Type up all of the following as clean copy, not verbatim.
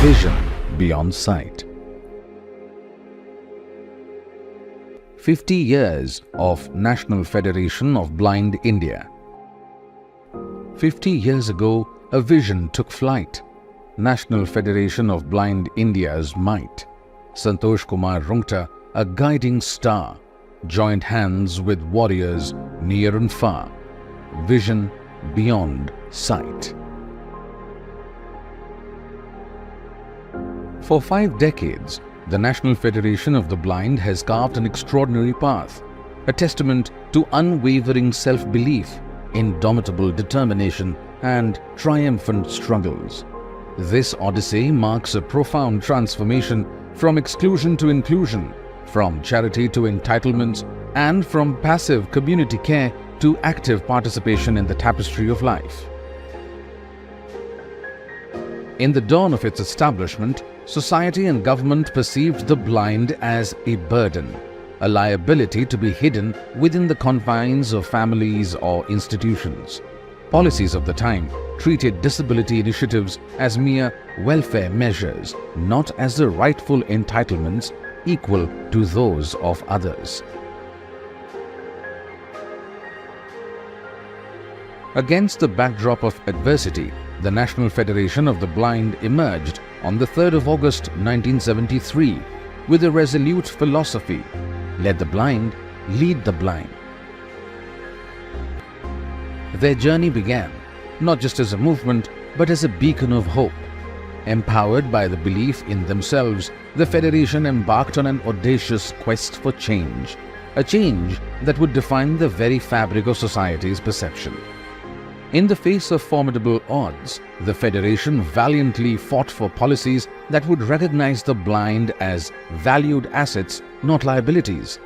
Vision beyond sight. 50 years of National Federation of Blind India. 50 years ago, a vision took flight. National Federation of Blind India's might. Santosh Kumar Rungta, a guiding star, joined hands with warriors near and far. Vision beyond sight. For 5 decades, the National Federation of the Blind has carved an extraordinary path, a testament to unwavering self-belief, indomitable determination, and triumphant struggles. This odyssey marks a profound transformation from exclusion to inclusion, from charity to entitlements, and from passive community care to active participation in the tapestry of life. In the dawn of its establishment, society and government perceived the blind as a burden, a liability to be hidden within the confines of families or institutions. Policies of the time treated disability initiatives as mere welfare measures, not as the rightful entitlements equal to those of others. Against the backdrop of adversity, the National Federation of the Blind emerged on the 3rd of August 1973 with a resolute philosophy: let the blind lead the blind. Their journey began not just as a movement but as a beacon of hope. Empowered by the belief in themselves, the Federation embarked on an audacious quest for change, a change that would define the very fabric of society's perception. In the face of formidable odds, the Federation valiantly fought for policies that would recognize the blind as valued assets, not liabilities.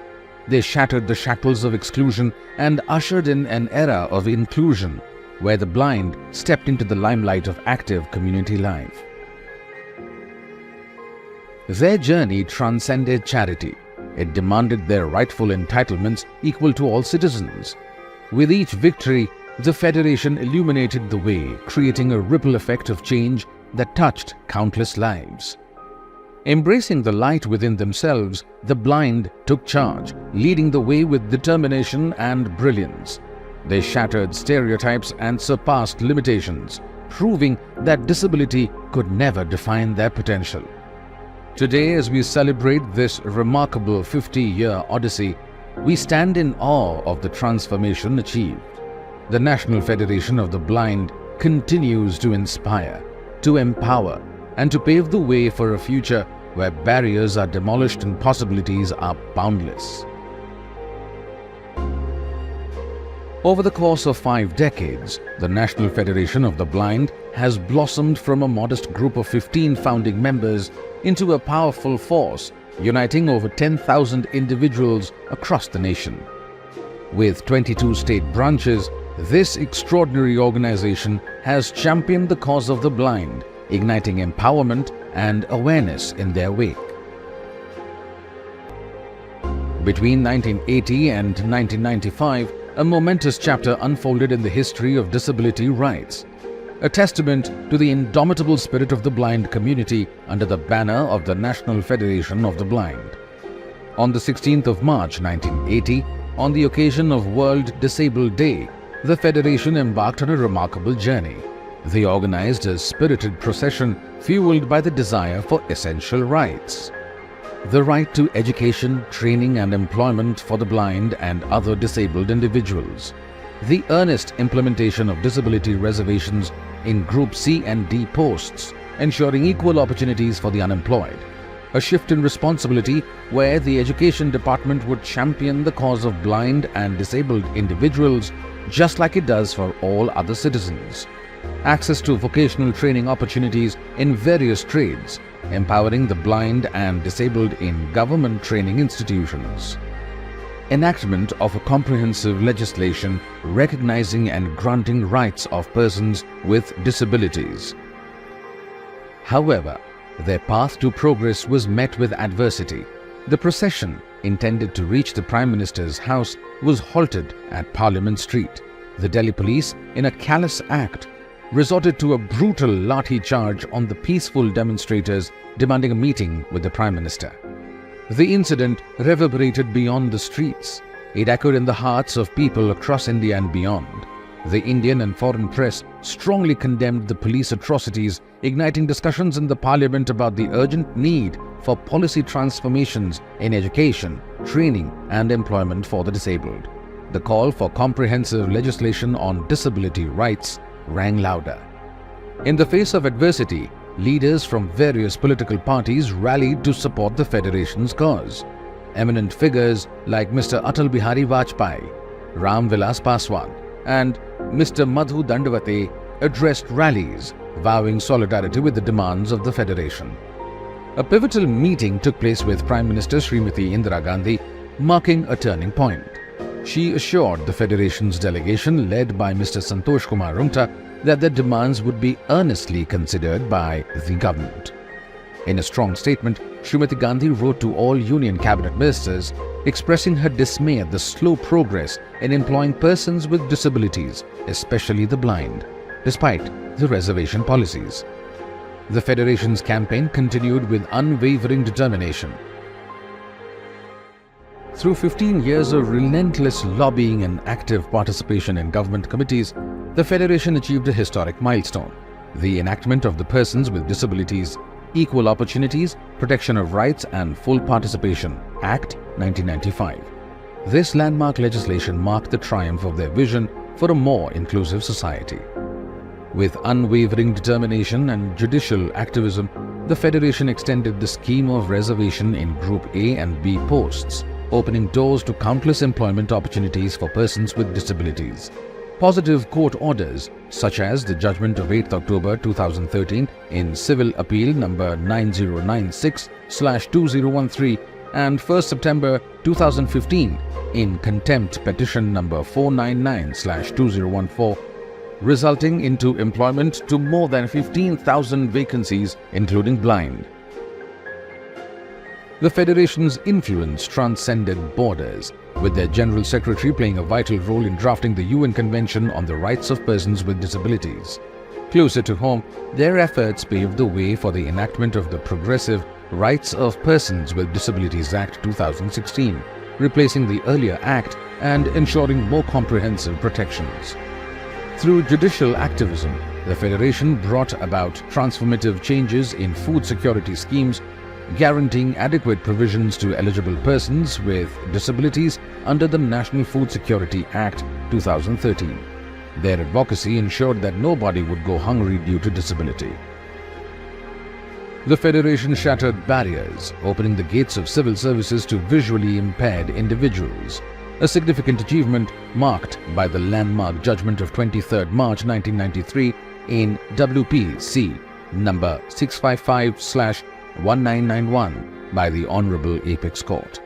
They shattered the shackles of exclusion and ushered in an era of inclusion, where the blind stepped into the limelight of active community life. Their journey transcended charity. It demanded their rightful entitlements equal to all citizens. With each victory, the Federation illuminated the way, creating a ripple effect of change that touched countless lives. Embracing the light within themselves, the blind took charge, leading the way with determination and brilliance. They shattered stereotypes and surpassed limitations, proving that disability could never define their potential. Today, as we celebrate this remarkable 50-year odyssey, we stand in awe of the transformation achieved. The National Federation of the Blind continues to inspire, to empower, and to pave the way for a future where barriers are demolished and possibilities are boundless. Over the course of 5 decades, the National Federation of the Blind has blossomed from a modest group of 15 founding members into a powerful force, uniting over 10,000 individuals across the nation. With 22 state branches, this extraordinary organization has championed the cause of the blind, igniting empowerment and awareness in their wake. Between 1980 and 1995, a momentous chapter unfolded in the history of disability rights, a testament to the indomitable spirit of the blind community under the banner of the National Federation of the Blind. On the 16th of March 1980, on the occasion of World Disabled Day, the Federation embarked on a remarkable journey. They organized a spirited procession fueled by the desire for essential rights. The right to education, training and employment for the blind and other disabled individuals. The earnest implementation of disability reservations in Group C and D posts, ensuring equal opportunities for the unemployed. A shift in responsibility where the Education Department would champion the cause of blind and disabled individuals just like it does for all other citizens. Access to vocational training opportunities in various trades, empowering the blind and disabled in government training institutions. Enactment of a comprehensive legislation recognizing and granting rights of persons with disabilities. However, their path to progress was met with adversity. The procession, intended to reach the Prime Minister's house, was halted at Parliament Street. The Delhi police, in a callous act, resorted to a brutal lathi charge on the peaceful demonstrators demanding a meeting with the Prime Minister. The incident reverberated beyond the streets. It echoed in the hearts of people across India and beyond. The Indian and foreign press strongly condemned the police atrocities, igniting discussions in the parliament about the urgent need for policy transformations in education, training and employment for the disabled. The call for comprehensive legislation on disability rights rang louder. In the face of adversity, leaders from various political parties rallied to support the Federation's cause. Eminent figures like Mr. Atal Bihari Vajpayee, Ram Vilas Paswan and Mr. Madhu Dandavate addressed rallies, vowing solidarity with the demands of the Federation. A pivotal meeting took place with Prime Minister Srimati Indira Gandhi, marking a turning point. She assured the Federation's delegation, led by Mr. Santosh Kumar Rungta, that their demands would be earnestly considered by the government. In a strong statement, Srimati Gandhi wrote to all Union Cabinet Ministers, expressing her dismay at the slow progress in employing persons with disabilities, especially the blind, despite the reservation policies. The Federation's campaign continued with unwavering determination. Through 15 years of relentless lobbying and active participation in government committees, the Federation achieved a historic milestone: the enactment of the Persons with Disabilities, Equal Opportunities, Protection of Rights and Full Participation Act 1995. This landmark legislation marked the triumph of their vision for a more inclusive society. With unwavering determination and judicial activism, the Federation extended the scheme of reservation in Group A and B posts, opening doors to countless employment opportunities for persons with disabilities. Positive court orders, such as the judgment of 8th October 2013 in Civil Appeal number 9096/2013 and 1st September 2015 in Contempt Petition number 499/2014, resulting into employment to more than 15,000 vacancies, including blind. The Federation's influence transcended borders, with their General Secretary playing a vital role in drafting the UN Convention on the Rights of Persons with Disabilities. Closer to home, their efforts paved the way for the enactment of the Progressive Rights of Persons with Disabilities Act 2016, replacing the earlier Act and ensuring more comprehensive protections. Through judicial activism, the Federation brought about transformative changes in food security schemes, guaranteeing adequate provisions to eligible persons with disabilities under the National Food Security Act 2013. Their advocacy ensured that nobody would go hungry due to disability. The Federation shattered barriers, opening the gates of civil services to visually impaired individuals, a significant achievement marked by the landmark judgment of 23rd March 1993 in WPC number 655/1991 by the Honorable Apex Court.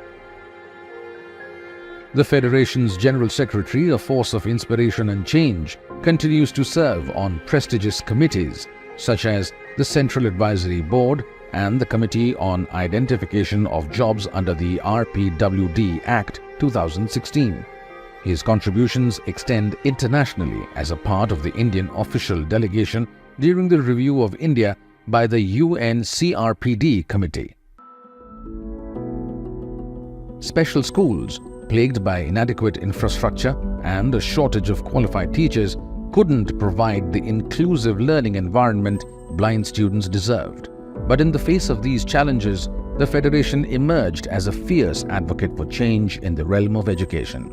The Federation's General Secretary, a force of inspiration and change, continues to serve on prestigious committees such as the Central Advisory Board and the Committee on Identification of Jobs under the RPWD Act 2016. His contributions extend internationally as a part of the Indian official delegation during the review of India by the UN CRPD Committee. Special schools, plagued by inadequate infrastructure and a shortage of qualified teachers, couldn't provide the inclusive learning environment blind students deserved. But in the face of these challenges, the Federation emerged as a fierce advocate for change in the realm of education.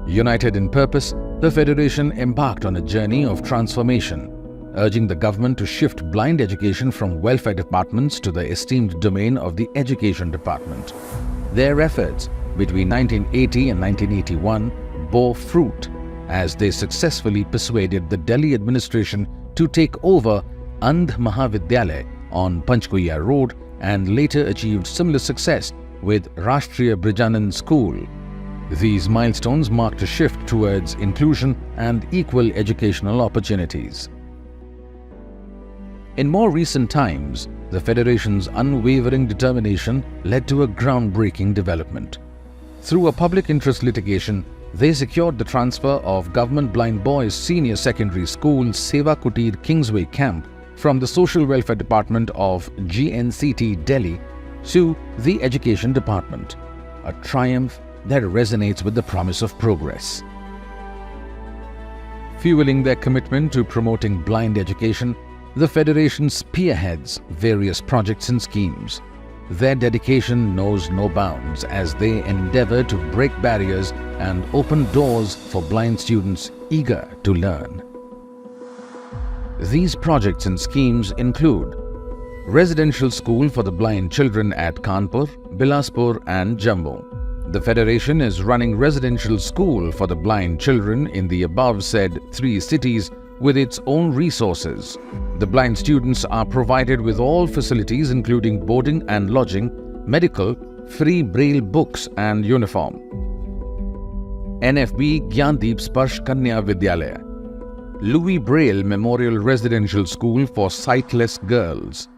United in purpose, the Federation embarked on a journey of transformation, urging the government to shift blind education from welfare departments to the esteemed domain of the Education Department. Their efforts between 1980 and 1981 bore fruit as they successfully persuaded the Delhi administration to take over Andh Mahavidyalaya on Panchkuiya Road and later achieved similar success with Rashtriya Brijanand School. These milestones marked a shift towards inclusion and equal educational opportunities. In more recent times, the Federation's unwavering determination led to a groundbreaking development. Through a public interest litigation, They secured the transfer of Government Blind Boys Senior Secondary School Seva Kutir Kingsway Camp from the Social Welfare Department of GNCT Delhi to the Education Department, a triumph that resonates with the promise of progress. Fueling their commitment to promoting blind education, the Federation spearheads various projects and schemes. Their dedication knows no bounds as they endeavor to break barriers and open doors for blind students eager to learn. These projects and schemes include Residential School for the Blind Children at Kanpur, Bilaspur and Jammu. The Federation is running residential school for the blind children in the above said 3 cities with its own resources. The blind students are provided with all facilities including boarding and lodging, medical, free braille books and uniform. NFB Gyandeep Sparsh Kanya Vidyalaya, Louis Braille Memorial Residential School for Sightless Girls.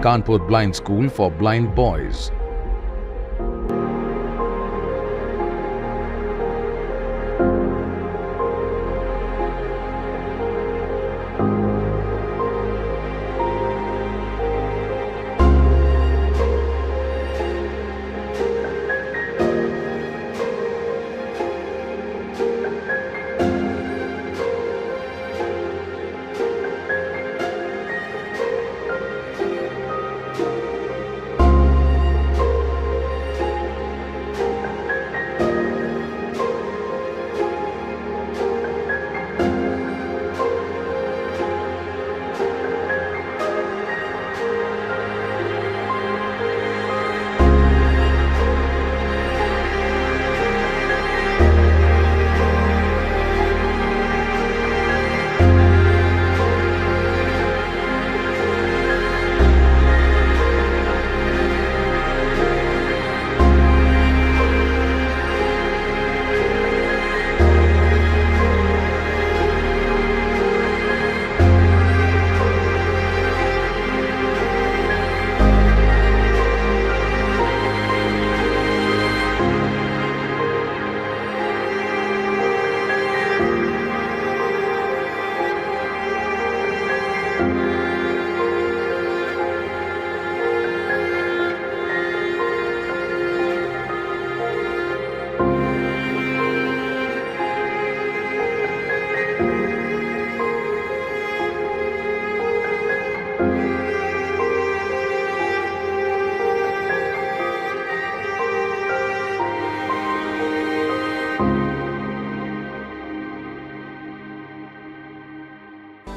Kanpur Blind School for Blind Boys.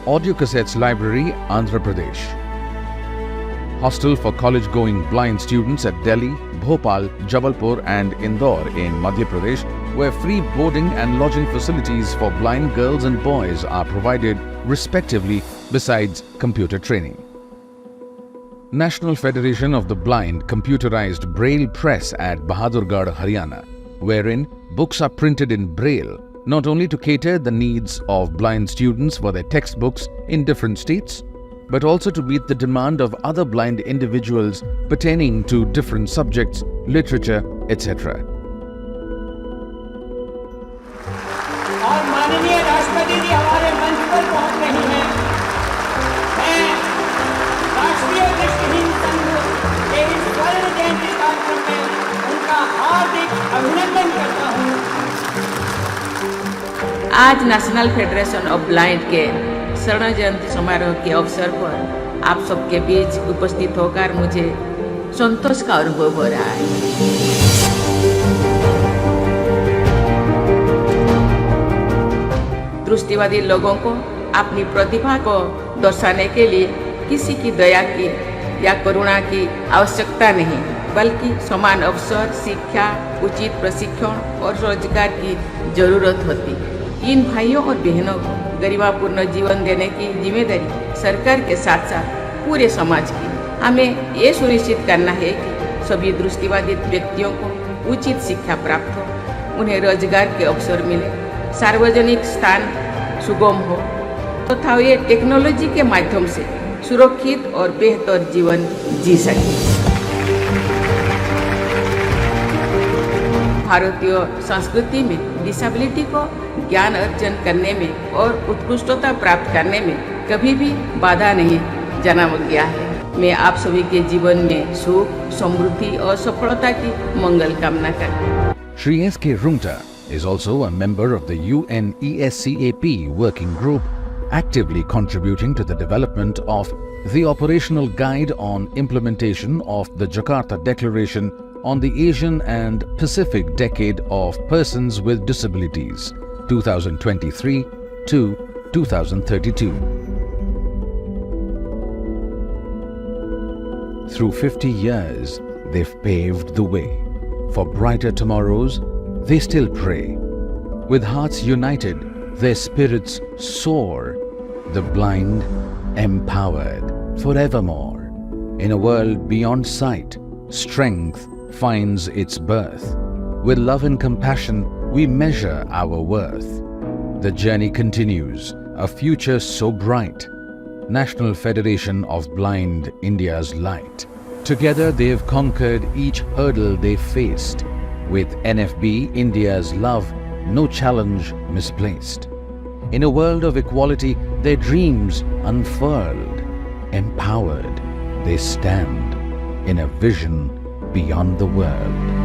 Audio Cassettes Library, Andhra Pradesh. Hostel for college-going blind students at Delhi, Bhopal, Jabalpur and Indore in Madhya Pradesh, where free boarding and lodging facilities for blind girls and boys are provided respectively besides computer training. National Federation of the Blind computerized Braille press at Bahadurgarh, Haryana, wherein books are printed in Braille not only to cater the needs of blind students for their textbooks in different states, but also to meet the demand of other blind individuals pertaining to different subjects, literature, etc. और माननीय राष्ट्रपति जी हमारे मंच पर पहुंच रही हैं। मैं राष्ट्रीय दृष्टिहीन संघ के इस स्वर्ण जयंती कार्यक्रम में उनका हार्दिक अभिनंदन करता हूं। आज नेशनल फेडरेशन ऑफ ब्लाइंड के स्वर्ण जयंती समारोह के अवसर पर आप सबके बीच उपस्थित होकर मुझे संतोष का अनुभव हो रहा है। दृष्टिवादी लोगों को अपनी प्रतिभा को दर्शाने के लिए किसी की दया की या करुणा की आवश्यकता नहीं, बल्कि समान अवसर, शिक्षा, उचित प्रशिक्षण और रोजगार की जरूरत होती है। इन भाइयों और बहनों को गरिमापूर्ण जीवन देने की जिम्मेदारी सरकार के साथ साथ पूरे समाज की। हमें ये सुनिश्चित करना है कि सभी दृष्टिवादी व्यक्तियों को उचित शिक्षा प्राप्त हो, उन्हें रोजगार के अवसर मिले, सार्वजनिक स्थान सुगम हो तथा वे टेक्नोलॉजी के माध्यम से सुरक्षित और बेहतर जीवन जी सके। भारतीय संस्कृति में डिसेबिलिटी को ज्ञान अर्जन करने में और उत्कृष्टता प्राप्त करने में कभी भी बाधा नहीं जाना गया है। मैं आप सभी के जीवन में सुख, समृद्धि और सफलता की मंगल कामना करती हूँ। Shri S.K. Rungta is also a member of the UNESCAP working group, actively contributing to the development of the operational guide on implementation of the Jakarta Declaration on the Asian and Pacific Decade of Persons with Disabilities, 2023 to 2032. Through 50 years, they've paved the way. For brighter tomorrows, they still pray. With hearts united, their spirits soar. The blind, empowered forevermore. In a world beyond sight, strength finds its birth. With love and compassion, we measure our worth. The journey continues, a future so bright. National Federation of Blind, India's light. Together they've conquered each hurdle they faced. With NFB, India's love, no challenge misplaced. In a world of equality, their dreams unfurled. Empowered, they stand in a vision beyond the world.